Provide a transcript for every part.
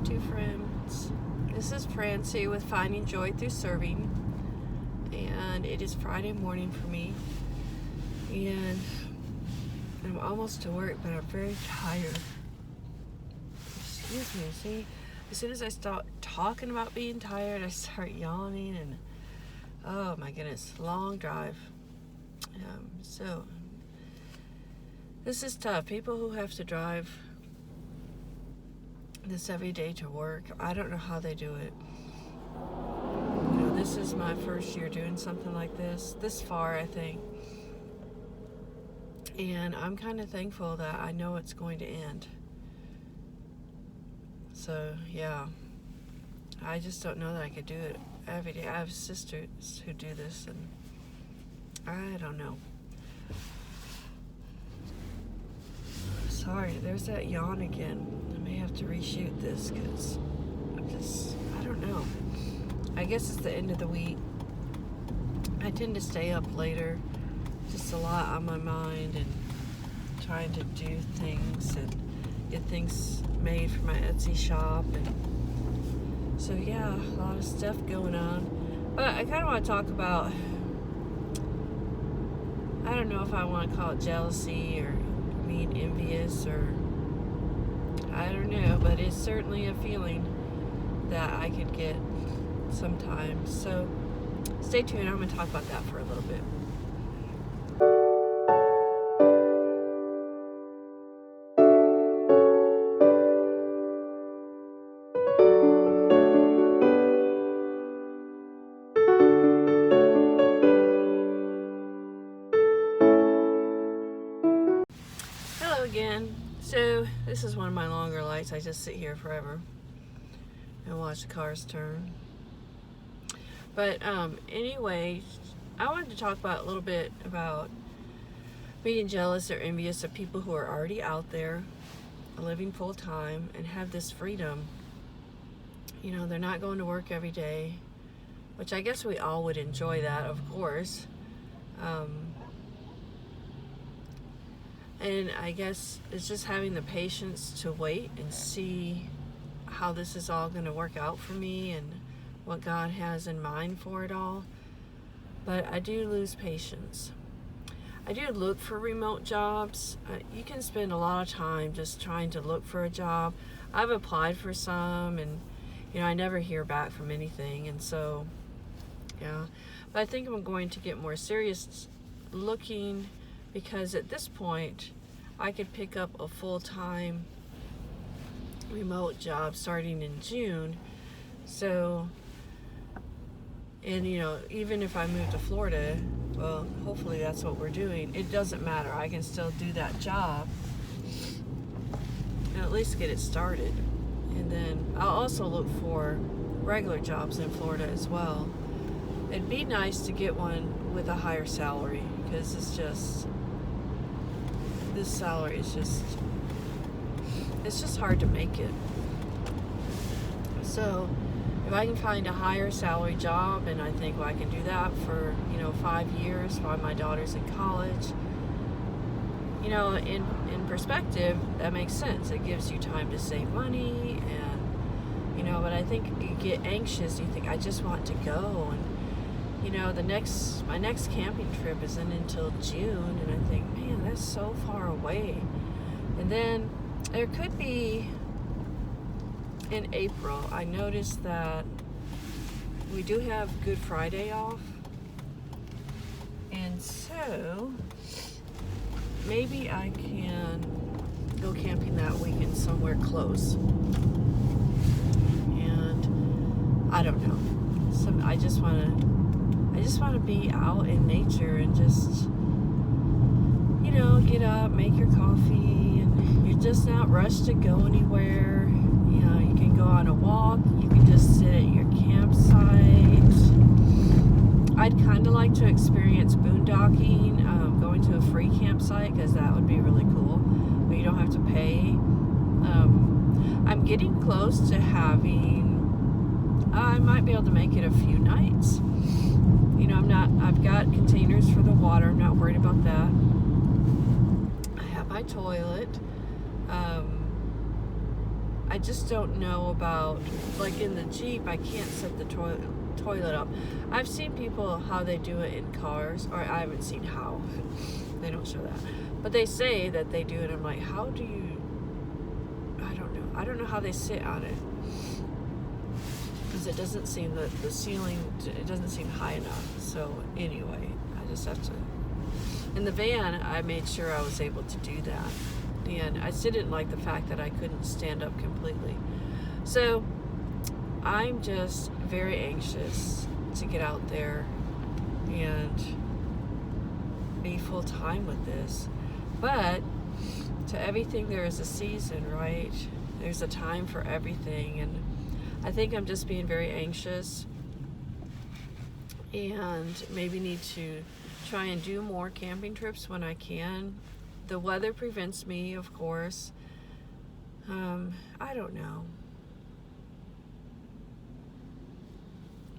YouTube friends. This is Francie with Finding Joy Through Serving, and it is Friday morning for me, and I'm almost to work, but I'm very tired. Excuse me. See, as soon as I start talking about being tired, I start yawning, and oh my goodness, long drive. So this is tough. People who have to drive this every day to work, I don't know how they do it. You know, this is my first year doing something like this far, I think. And I'm kind of thankful that I know it's going to end. So, yeah. I just don't know that I could do it every day. I have sisters who do this, and I don't know. Sorry, there's that yawn again. I may have to reshoot this because I don't know. I guess it's the end of the week. I tend to stay up later. Just a lot on my mind and trying to do things and get things made for my Etsy shop. And so, yeah, a lot of stuff going on. But I kind of want to talk about, I don't know if I want to call it jealousy or being envious, or I don't know, but it's certainly a feeling that I could get sometimes. So stay tuned. I'm going to talk about that for a little bit. Again. So this is one of my longer lights. I just sit here forever and watch the cars turn. But anyway, I wanted to talk about a little bit about being jealous or envious of people who are already out there living full time and have this freedom. You know, they're not going to work every day, which I guess we all would enjoy that, of course. And I guess it's just having the patience to wait and see how this is all going to work out for me and what God has in mind for it all. But I do lose patience. I do look for remote jobs. You can spend a lot of time just trying to look for a job. I've applied for some, and you know, I never hear back from anything. And so, yeah. But I think I'm going to get more serious looking, because at this point, I could pick up a full-time remote job starting in June. So, and you know, even if I move to Florida, well, hopefully that's what we're doing. It doesn't matter. I can still do that job and at least get it started. And then I'll also look for regular jobs in Florida as well. It'd be nice to get one with a higher salary, because it's just, this salary is it's just hard to make it. So if I can find a higher salary job, and I think, well, I can do that for, you know, 5 years while my daughter's in college, you know, in perspective, that makes sense. It gives you time to save money, and, you know, but I think you get anxious. You think, I just want to go, and you know, my next camping trip isn't until June, and I think, man, that's so far away. And then there could be in April. I noticed that we do have Good Friday off, and so maybe I can go camping that weekend somewhere close. And I don't know. So I just want to be out in nature and just, you know, get up, make your coffee, and you're just not rushed to go anywhere. You know, you can go on a walk, you can just sit at your campsite. I'd kind of like to experience boondocking, going to a free campsite, because that would be really cool, but you don't have to pay. I'm getting close to having, I might be able to make it a few nights. You know, I've got containers for the water. I'm not worried about that. I have my toilet. I just don't know about, like in the Jeep, I can't set the toilet up. I've seen people how they do it in cars, or I haven't seen how. They don't show that. But they say that they do it. I'm like, how do you, I don't know. I don't know how they sit on it. Because it doesn't seem that the ceiling, it doesn't seem high enough. So anyway, I just have to. In the van, I made sure I was able to do that. And I still didn't like the fact that I couldn't stand up completely. So I'm just very anxious to get out there and be full time with this. But to everything there is a season, right? There's a time for everything. And I think I'm just being very anxious and maybe need to try and do more camping trips when I can. The weather prevents me, of course. I don't know.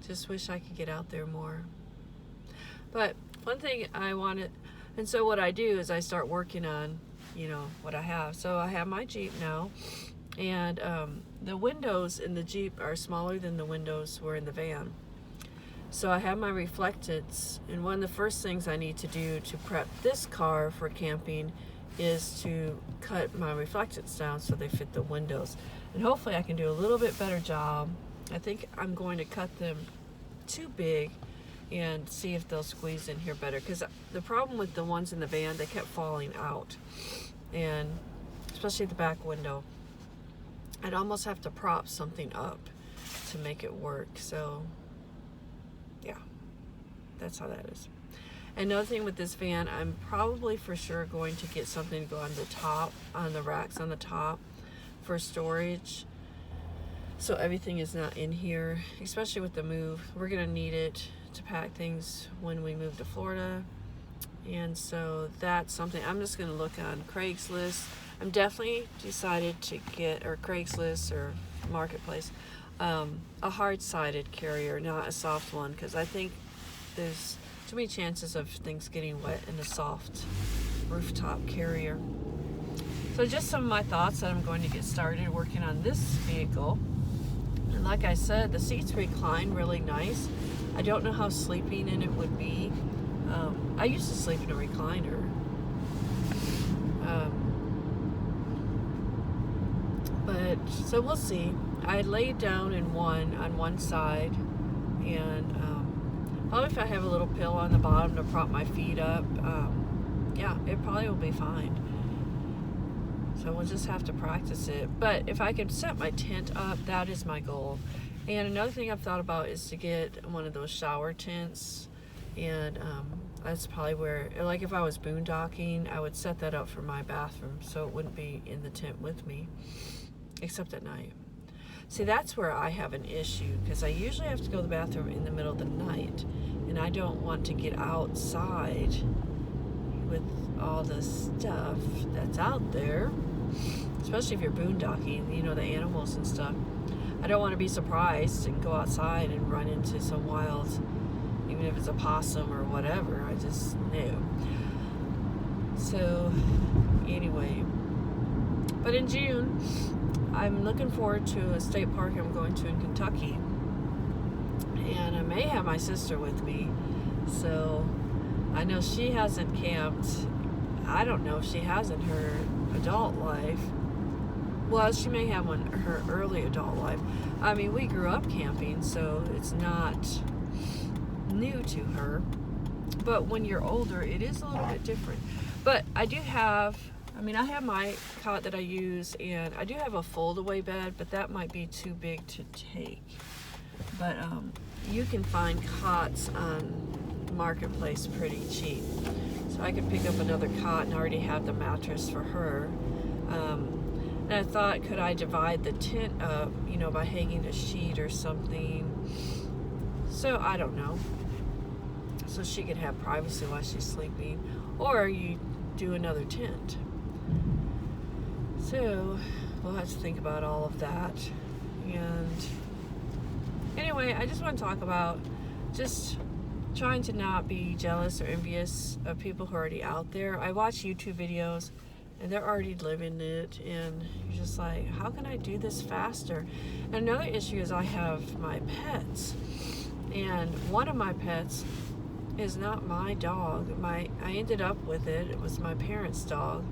Just wish I could get out there more. But one thing I wanted, and so what I do is I start working on, what I have. So I have my Jeep now, and the windows in the Jeep are smaller than the windows were in the van. So I have my reflectants, and one of the first things I need to do to prep this car for camping is to cut my reflectants down so they fit the windows. And hopefully I can do a little bit better job. I think I'm going to cut them too big and see if they'll squeeze in here better. Because the problem with the ones in the van, they kept falling out. And especially the back window. I'd almost have to prop something up to make it work. So yeah, that's how that is. Another thing with this van, I'm probably for sure going to get something to go on the top, on the racks on the top for storage. So everything is not in here, especially with the move. We're gonna need it to pack things when we move to Florida. And so that's something I'm just gonna look on Craigslist. I'm definitely decided to get, or Craigslist or Marketplace, a hard-sided carrier, not a soft one, because I think there's too many chances of things getting wet in a soft rooftop carrier. So just some of my thoughts that I'm going to get started working on this vehicle. And like I said, the seats recline really nice. I don't know how sleeping in it would be. I used to sleep in a recliner. But so we'll see. I laid down in on one side, and probably if I have a little pillow on the bottom to prop my feet up, yeah, it probably will be fine. So we'll just have to practice it. But if I can set my tent up, that is my goal. And another thing I've thought about is to get one of those shower tents. And that's probably where, like if I was boondocking, I would set that up for my bathroom so it wouldn't be in the tent with me, except at night. See, that's where I have an issue, because I usually have to go to the bathroom in the middle of the night, and I don't want to get outside with all the stuff that's out there, especially if you're boondocking, the animals and stuff. I don't want to be surprised and go outside and run into some wild, even if it's a possum or whatever. I just know. So anyway, but in June, I'm looking forward to a state park I'm going to in Kentucky, and I may have my sister with me. So I know she hasn't camped. I don't know if she has in her adult life. Well, she may have one her early adult life. I mean, we grew up camping, so it's not new to her. But when you're older, it is a little bit different. But I have my cot that I use, and I do have a fold-away bed, but that might be too big to take. But you can find cots on Marketplace pretty cheap. So I could pick up another cot and already have the mattress for her. And I thought, could I divide the tent up, by hanging a sheet or something? So I don't know. So she could have privacy while she's sleeping. Or you do another tent. So we'll have to think about all of that. And anyway, I just want to talk about just trying to not be jealous or envious of people who are already out there. I watch YouTube videos, and they're already living it, and you're just like, how can I do this faster? And another issue is I have my pets, and one of my pets is not my dog. I ended up with it. It was my parents' dog.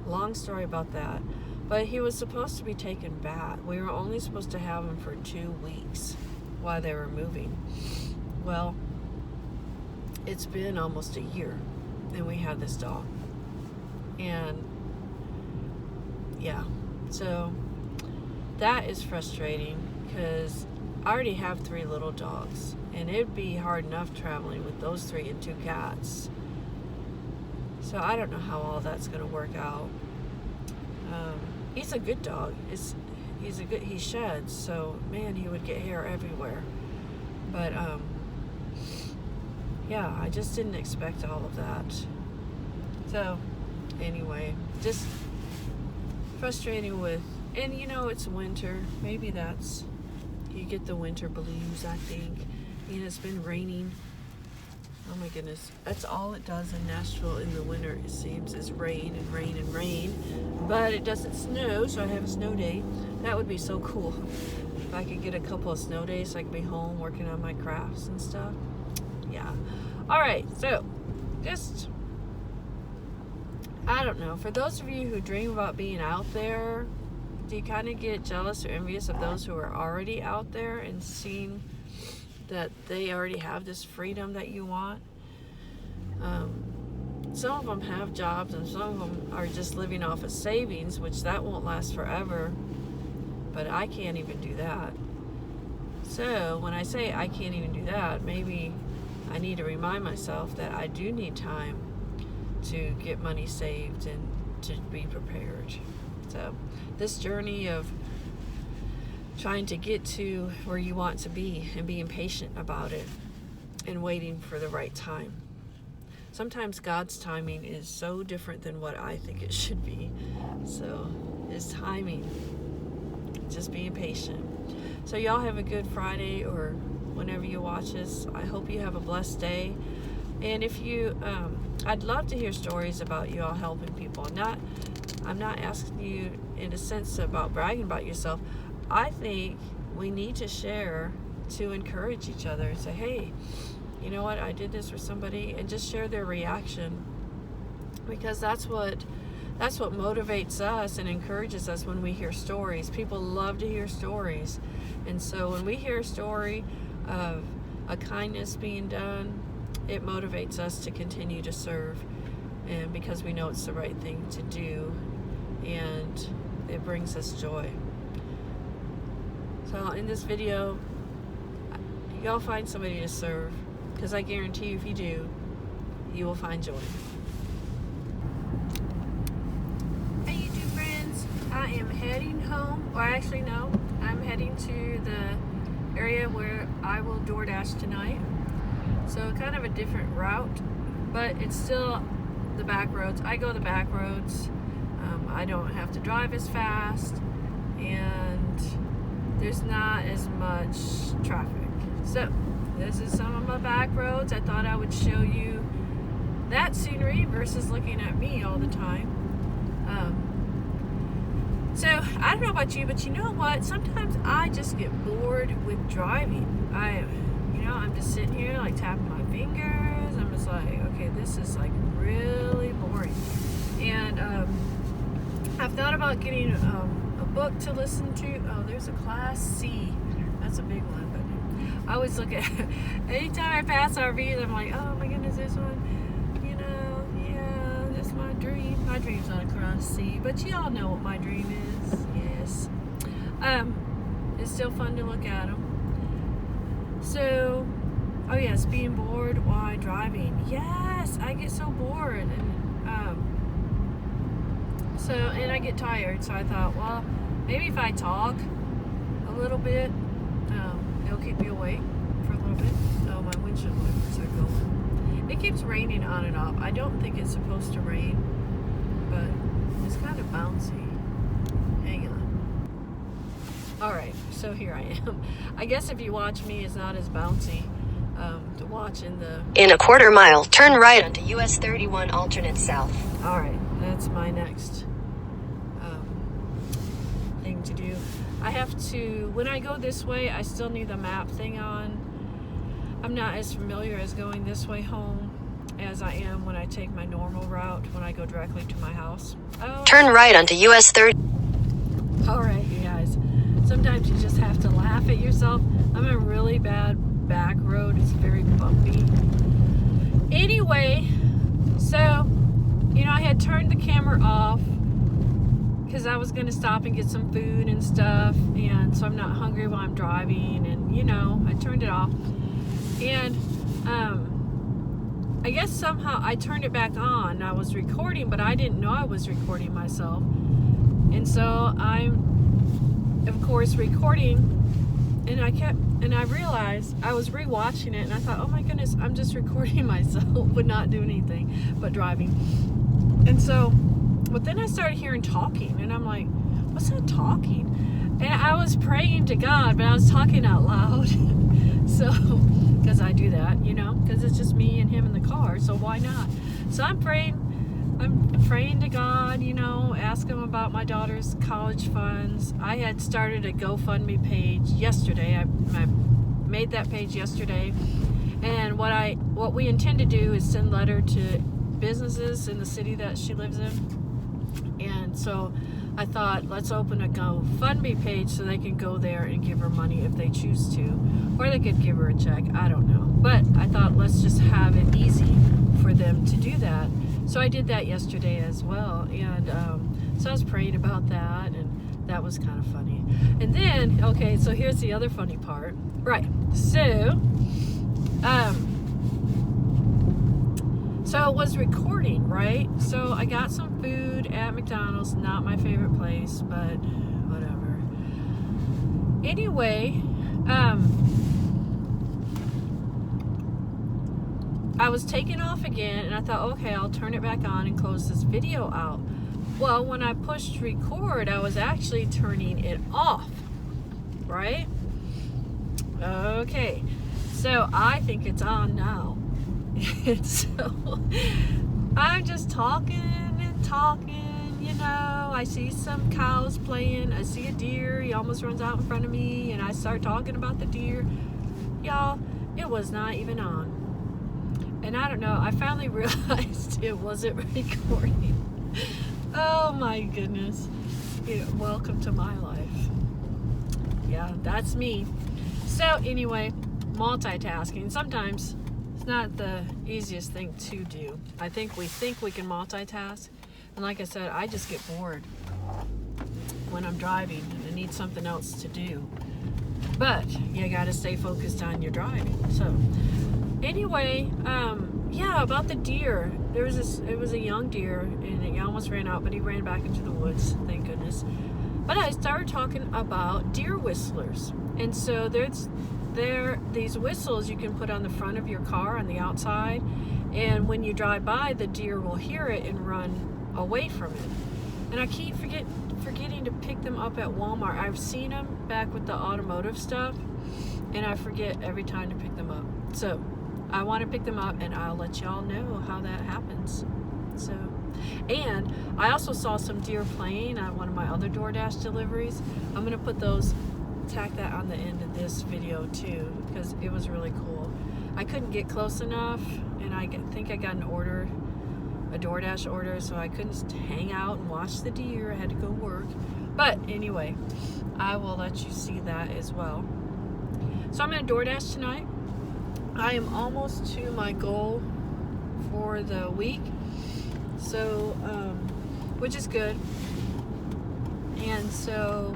Long story about that. But he was supposed to be taken back. We were only supposed to have him for 2 weeks while they were moving. Well, it's been almost a year, and we have this dog. And yeah, so that is frustrating because I already have 3 little dogs, and it'd be hard enough traveling with those 3 and 2 cats. So I don't know how all that's going to work out. He's a good dog. He sheds, so man, he would get hair everywhere. But yeah, I just didn't expect all of that. So anyway, just frustrating with, and it's winter. Maybe you get the winter blues, I think. It's been raining. Oh my goodness. That's all it does in Nashville in the winter, it seems, is rain and rain and rain. But it doesn't snow, so I have a snow day. That would be so cool. If I could get a couple of snow days so I could be home working on my crafts and stuff. Yeah. Alright, so just, I don't know. For those of you who dream about being out there, do you kind of get jealous or envious of those who are already out there and seeing that they already have this freedom that you want? Some of them have jobs, and some of them are just living off of savings, which that won't last forever. But I can't even do that. So when I say I can't even do that, maybe I need to remind myself that I do need time to get money saved and to be prepared. So this journey of trying to get to where you want to be and being patient about it and waiting for the right time. Sometimes God's timing is so different than what I think it should be. So his timing, just being patient. So y'all have a good Friday, or whenever you watch this. I hope you have a blessed day. And if you, I'd love to hear stories about you all helping people. I'm not asking you in a sense about bragging about yourself. I think we need to share to encourage each other and say, hey, you know what, I did this for somebody, and just share their reaction, because that's what motivates us and encourages us when we hear stories. People love to hear stories, and so when we hear a story of a kindness being done, it motivates us to continue to serve, and because we know it's the right thing to do, and it brings us joy. So in this video, y'all find somebody to serve, because I guarantee you, if you do, you will find joy. Hey YouTube friends, I am heading home, or actually no, I'm heading to the area where I will DoorDash tonight. So kind of a different route, but it's still the back roads. I go the back roads. I don't have to drive as fast, and there's not as much traffic. So this is some of my back roads. I thought I would show you that scenery versus looking at me all the time. So I don't know about you, but you know what? Sometimes I just get bored with driving. I'm just sitting here like tapping my fingers. I'm just like, okay, this is like really boring. And I've thought about getting a book to listen to. Oh, there's a Class C. That's a big one. But I always look at, anytime I pass RVs, I'm like, oh my goodness, this one, yeah, that's my dream. My dream's not a Class C, but you all know what my dream is. Yes. It's still fun to look at them. So, oh yes, being bored while driving. Yes, I get so bored, and and I get tired. So I thought, well, maybe if I talk a little bit, it'll keep me awake for a little bit. Oh, my windshield wipers are going. It keeps raining on and off. I don't think it's supposed to rain, but it's kind of bouncy. Hang on. All right, so here I am. I guess if you watch me, it's not as bouncy to watch in the... In a quarter mile, turn right onto US 31 alternate south. All right, that's my next do. I have to, when I go this way, I still need the map thing on. I'm not as familiar as going this way home as I am when I take my normal route when I go directly to my house. Oh, turn right onto US 30. all right, you guys. Sometimes you just have to laugh at yourself. I'm on a really bad back road. It's very bumpy. Anyway, so, you know, I had turned the camera off because I was going to stop and get some food and stuff, and so I'm not hungry while I'm driving, and, you know, I turned it off. And I guess somehow I turned it back on. I was recording, but I didn't know I was recording myself. And so I'm, of course, recording, and I realized I was rewatching it, and I thought, oh my goodness, I'm just recording myself, would not do anything but driving. And so, but then I started hearing talking, and I'm like, what's that talking? And I was praying to God, but I was talking out loud. So, because I do that, you know, because it's just me and him in the car, so why not? So I'm praying to God, you know, ask him about my daughter's college funds. I had started a GoFundMe page yesterday. I made that page yesterday, and what we intend to do is send letter to businesses in the city that she lives in. And so I thought, let's open a GoFundMe page so they can go there and give her money if they choose to, or they could give her a check, I don't know. But I thought, let's just have it easy for them to do that. So I did that yesterday as well, and so I was praying about that, and that was kind of funny. And then, okay, so here's the other funny part. Right, so it was recording, right? So I got some food at McDonald's, not my favorite place, but whatever. Anyway, I was taking off again, and I thought, okay, I'll turn it back on and close this video out. Well, when I pushed record, I was actually turning it off, right? Okay, so I think it's on now. And so I'm just talking and talking, you know. I see some cows playing. I see a deer. He almost runs out in front of me, and I start talking about the deer. Y'all, it was not even on. And I don't know, I finally realized it wasn't recording. Oh my goodness. Yeah, welcome to my life. Yeah, that's me. So anyway, multitasking. Sometimes it's not the easiest thing to do. I think we can multitask. And like I said, I just get bored when I'm driving and I need something else to do. But you gotta stay focused on your driving. So anyway, yeah, about the deer. It was a young deer, and he almost ran out, but he ran back into the woods, thank goodness. But I started talking about deer whistlers. And so there's these whistles you can put on the front of your car on the outside, and when you drive by, the deer will hear it and run away from it. And I keep forgetting to pick them up at Walmart. I've seen them back with the automotive stuff, and I forget every time to pick them up. So I want to pick them up, and I'll let y'all know how that happens. So, and I also saw some deer playing on one of my other DoorDash deliveries. I'm going to tack that on the end of this video too, because it was really cool. I couldn't get close enough, and I think I got a DoorDash order, so I couldn't just hang out and watch the deer. I had to go work. But anyway, I will let you see that as well. So I'm going to DoorDash tonight. I am almost to my goal for the week, so which is good. And so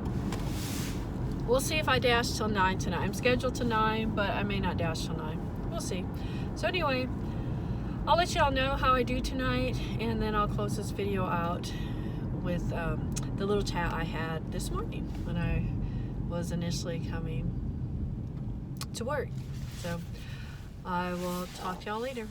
we'll see if I dash till 9 tonight. I'm scheduled to 9, but I may not dash till 9. We'll see. So anyway, I'll let y'all know how I do tonight, and then I'll close this video out with the little chat I had this morning when I was initially coming to work. So I will talk to y'all later.